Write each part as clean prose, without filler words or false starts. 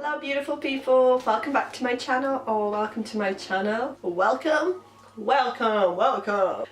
Hello beautiful people, welcome back to my channel, or welcome to my channel. Welcome.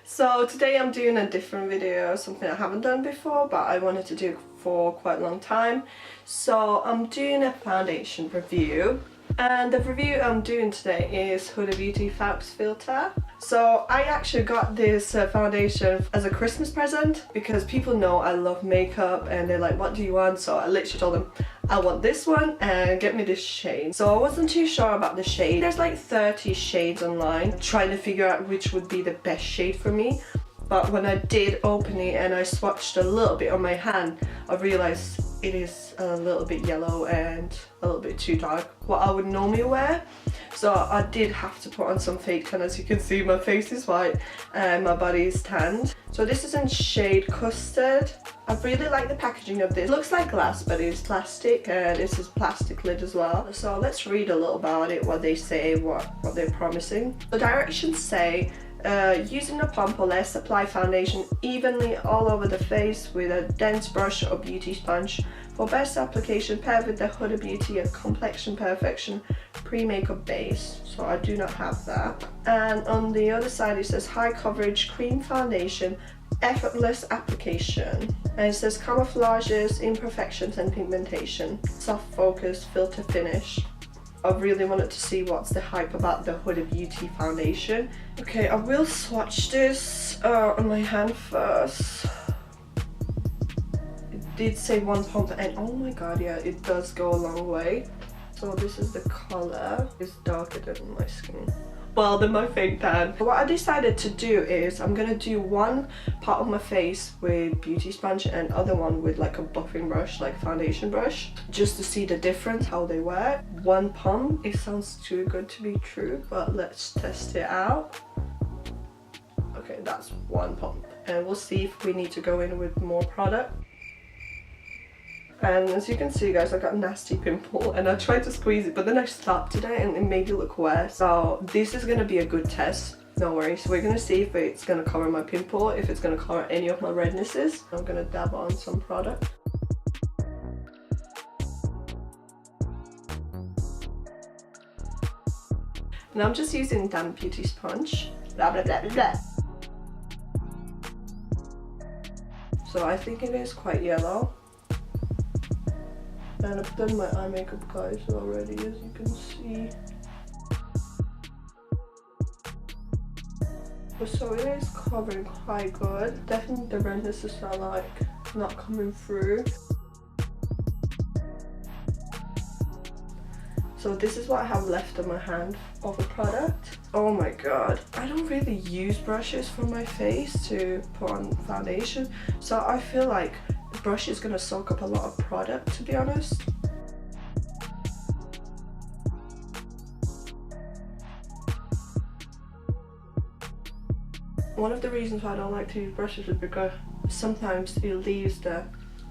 So today I'm doing a different video, something I haven't done before but I wanted to do for quite a long time. So I'm doing a foundation review, and the review I'm doing today is Huda Beauty Faux filter. So I actually got this foundation as a Christmas present because people know I love makeup and they're like, what do you want? So I literally told them I want this one and get me this shade. So I wasn't too sure about the shade. There's like 30 shades online, trying to figure out which would be the best shade for me. But when I did open it and I swatched a little bit on my hand, I realised it is a little bit yellow and a little bit too dark, what I would normally wear. So I did have to put on some fake tan. As you can see, my face is white and my body is tanned. So this is in shade Custard. I really like the packaging of this. It looks like glass but it's plastic, and this is plastic lid as well. So let's read a little about it, what they say, what they're promising. The directions say, using a pump or less, apply foundation evenly all over the face with a dense brush or beauty sponge. For best application, pair with the Huda Beauty Complexion Perfection pre-makeup base. So I do not have that. And on the other side it says high coverage cream foundation, effortless application. And it says camouflages, imperfections and pigmentation, soft focus, filter finish. I really wanted to see what's the hype about the Huda Beauty foundation. Okay, I will swatch this on my hand first. It did say one pump and oh my god, yeah, it does go a long way. So this is the colour. It's darker than my skin. Well, than my fake tan. What I decided to do is I'm gonna do one part of my face with beauty sponge and other one with like a buffing brush, like foundation brush, just to see the difference, how they work. One pump, it sounds too good to be true, but let's test it out. Okay, that's one pump, and we'll see if we need to go in with more product. And as you can see guys, I got a nasty pimple and I tried to squeeze it but then I stopped it and it made it look worse. So this is going to be a good test, no worries. We're going to see if it's going to cover my pimple, if it's going to cover any of my rednesses. I'm going to dab on some product. And I'm just using damp beauty sponge. Blah blah blah blah blah. So I think it is quite yellow. And I've done my eye makeup guys already, as you can see. So it is covering quite good. Definitely the rednesses are like not coming through. So this is what I have left on my hand of a product. Oh my god, I don't really use brushes for my face to put on foundation. So I feel like the brush is going to soak up a lot of product, to be honest. One of the reasons why I don't like to use brushes is because sometimes it leaves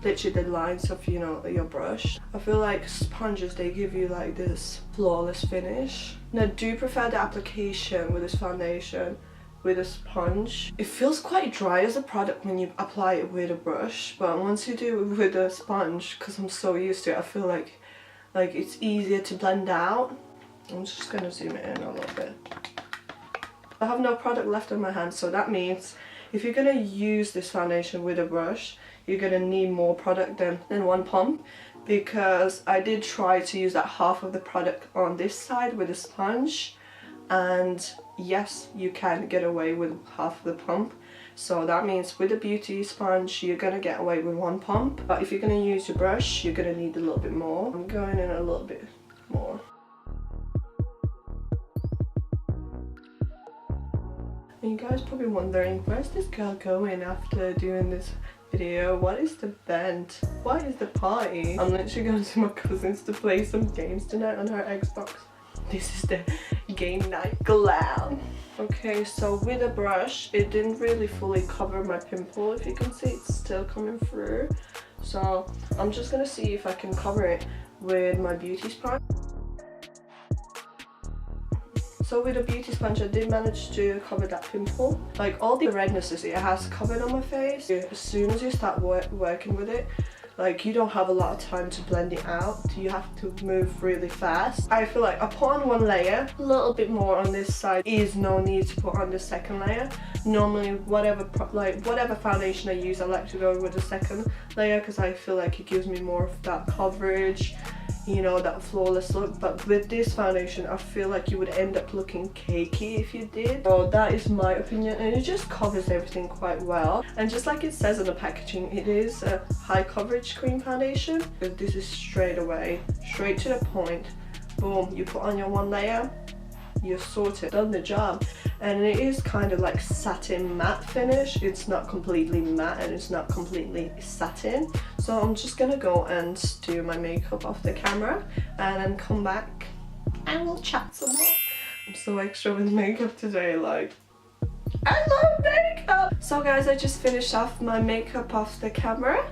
literally the lines of, you know, your brush. I feel like sponges, they give you like this flawless finish. And I do prefer the application with this foundation with a sponge. It feels quite dry as a product when you apply it with a brush, but once you do it with a sponge, because I'm so used to it, I feel like it's easier to blend out. I'm just gonna zoom it in a little bit. I have no product left on my hand, so that means if you're gonna use this foundation with a brush, you're gonna need more product than one pump, because I did try to use that half of the product on this side with a sponge, and yes, you can get away with half of the pump. So that means with a beauty sponge you're gonna get away with one pump, but if you're gonna use your brush you're gonna need a little bit more. I'm going in a little bit more. And you guys probably wondering, where's this girl going after doing this video? What is the event? What is the party? I'm literally going to my cousin's to play some games tonight on her Xbox. This is the game night glam. Okay, so with a brush, it didn't really fully cover my pimple. If you can see, it's still coming through. So I'm just gonna see if I can cover it with my beauty sponge. So with a beauty sponge, I did manage to cover that pimple. Like all the rednesses it has covered on my face. As soon as you start working with it, like you don't have a lot of time to blend it out. You have to move really fast. I feel like I put on one layer, a little bit more on this side. Is no need to put on the second layer. Normally whatever foundation I use, I like to go with the second layer because I feel like it gives me more of that coverage, you know, that flawless look. But with this foundation, I feel like you would end up looking cakey if you did. So that is my opinion, and it just covers everything quite well. And just like it says on the packaging, it is a high coverage cream foundation. But this is straight away, straight to the point. Boom, you put on your one layer, you're sorted, done the job. And it is kind of like satin matte finish. It's not completely matte and it's not completely satin. So I'm just gonna go and do my makeup off the camera and then come back and we'll chat some more. I'm so extra with makeup today, like I love makeup. So guys, I just finished off my makeup off the camera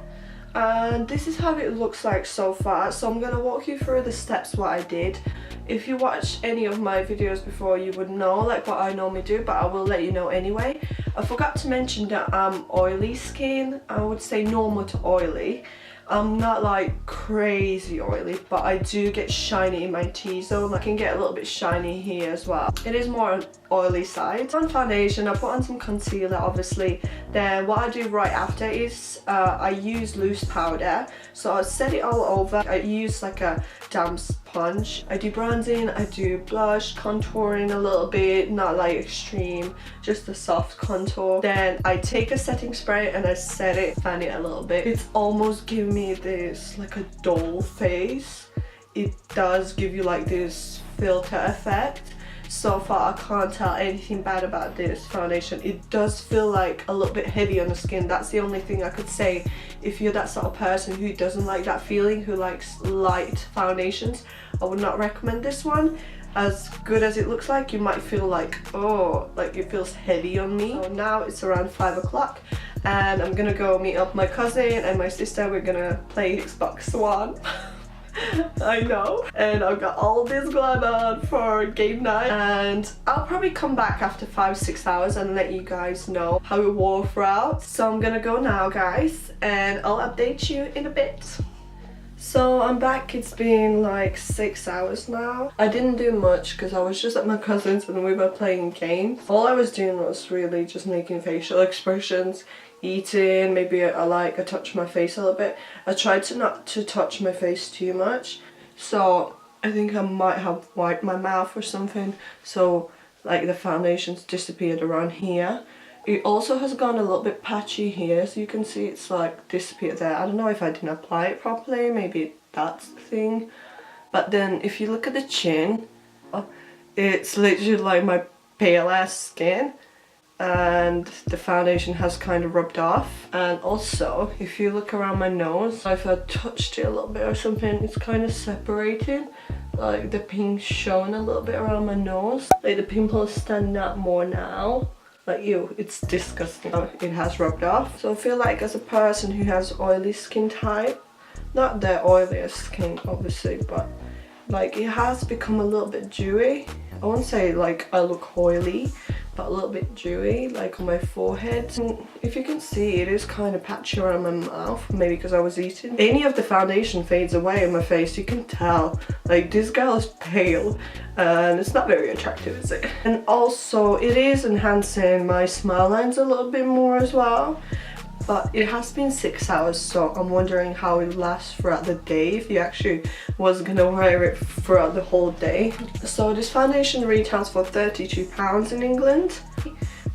and this is how it looks like so far. So I'm gonna walk you through the steps what I did. If you watched any of my videos before, you would know like what I normally do, but I will let you know anyway. I forgot to mention that I'm oily skin. I would say normal to oily. I'm not like crazy oily, but I do get shiny in my T-zone. I can get a little bit shiny here as well. It is more on oily side. On foundation, I put on some concealer obviously. Then what I do right after is I use loose powder. So I set it all over. I use like a damp sponge. I do bronzing, I do blush, contouring a little bit, not like extreme, just a soft contour. Then I take a setting spray and I set it, fan it a little bit. It's almost giving me this like a doll face. It does give you like this filter effect. So far I can't tell anything bad about this foundation. It does feel like a little bit heavy on the skin. That's the only thing I could say. If you're that sort of person who doesn't like that feeling, who likes light foundations, I would not recommend this one. As good as it looks like, you might feel like, oh, like it feels heavy on me. So now it's around 5 o'clock and I'm gonna go meet up my cousin and my sister. We're gonna play Xbox One. I know, and I've got all this glam on for game night, and I'll probably come back after 5-6 hours and let you guys know how it wore throughout. So I'm gonna go now guys and I'll update you in a bit. So I'm back. It's been like 6 hours now. I didn't do much because I was just at my cousin's and we were playing games. All I was doing was really just making facial expressions, eating, maybe I touch my face a little bit. I tried to not to touch my face too much, so I think I might have wiped my mouth or something, so like the foundation's disappeared around here. It also has gone a little bit patchy here, so you can see it's like disappeared there. I don't know if I didn't apply it properly, maybe that's the thing. But then if you look at the chin, it's literally like my pale ass skin, and the foundation has kind of rubbed off. And also if you look around my nose, if I touched it a little bit or something, it's kind of separated, like the pink's showing a little bit around my nose, like the pimples stand out more now. Like, ew, it's disgusting. It has rubbed off. So I feel like as a person who has oily skin type, not the oiliest skin obviously, but like it has become a little bit dewy. I won't say like I look oily, but a little bit dewy, like on my forehead. And if you can see, it is kind of patchy around my mouth, maybe because I was eating. Any of the foundation fades away on my face, you can tell. Like, this girl is pale and it's not very attractive, is it? And also it is enhancing my smile lines a little bit more as well. But it has been 6 hours, so I'm wondering how it lasts throughout the day, if you actually was gonna wear it throughout the whole day. So this foundation retails for £32 in England,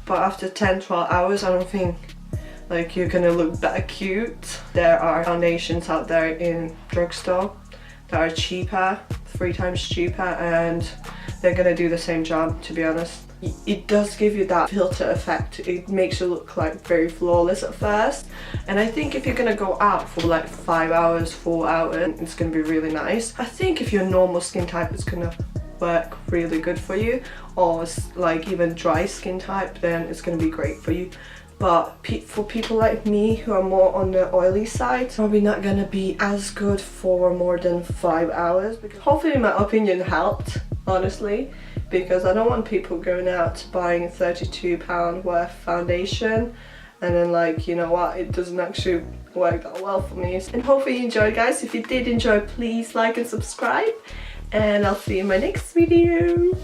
but after 10-12 hours I don't think like you're gonna look that cute. There are foundations out there in drugstore that are cheaper, 3 times cheaper, and they're gonna do the same job, to be honest. It does give you that filter effect. It makes you look like very flawless at first, and I think if you're gonna go out for like 5 hours, 4 hours, it's gonna be really nice. I think if you're normal skin type, it's gonna work really good for you, or like even dry skin type, then it's gonna be great for you. But for people like me who are more on the oily side, probably not gonna be as good for more than 5 hours. Because hopefully my opinion helped, honestly, because I don't want people going out buying £32 worth foundation and then like, you know what, it doesn't actually work that well for me. And hopefully you enjoyed, guys. If you did enjoy, please like and subscribe, and I'll see you in my next video.